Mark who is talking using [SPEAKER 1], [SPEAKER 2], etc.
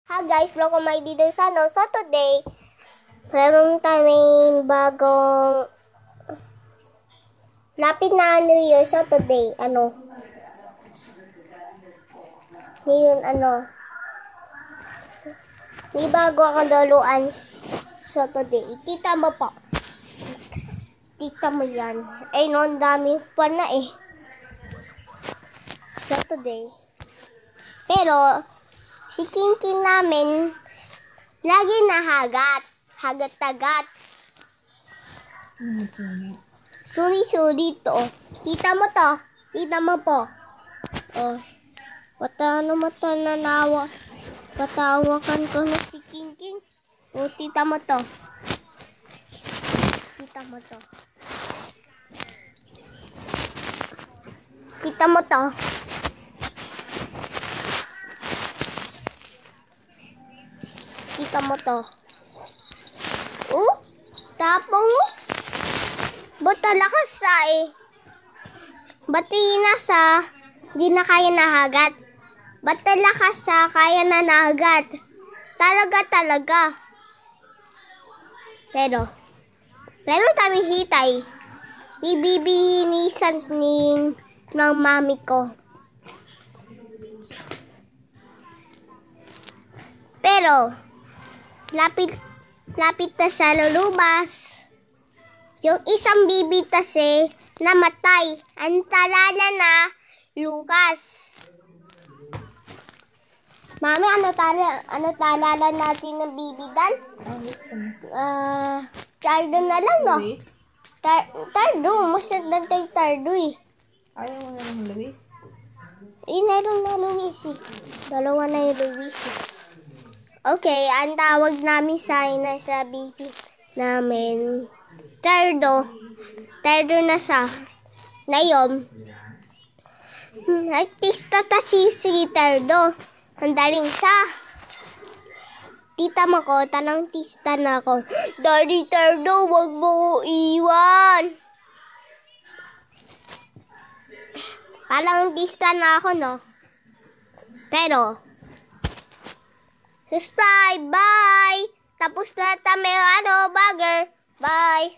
[SPEAKER 1] Hi guys, vlog ko may dito sa no. So today, meron tayong bagong lapit na New Year. So today, ngayon may bago akong doluan. So today, kita mo po. Kita mo yan. Eh, no, ang dami pa na eh. So today, pero si King namin lagi nahagat. Hagat-tagat. Suni-suni to. Kita mo to. Kita mo po. Oh. Patano mata nanawa. Patawakan ko na si King. Oh, tita mo to. Kita mo to. Kita mo to. Kita mo to. Tapong ba't talakas sa ba't nasa di na kaya nahagat? Ba't talakas sa kaya na nahagat? Talaga. Pero kami hitay. Ibibinisan ng mami ko. Pero lapit na sa lulubas. Yung isang bibi kasi namatay. Ang talala na Lucas. Mami, ano talala natin ng bibi dan? Tardo na lang, no? Tardo. Masad na tayo tardo eh.
[SPEAKER 2] Ayaw mo na ng Luis?
[SPEAKER 1] Meron na Luis eh. Dalawa na yung Luis eh. Okay, ang tawag namin sa bibi namin, Tardo. Tardo na siya. Ngayon, artista ta si Tardo. Ang daling siya. Tita mo ko, tanang tista na ako. Daddy Tardo, wag mo ko iwan. Parang tista na ako, no? Pero, subscribe, bye! Tapos na kami, bagger. Bye!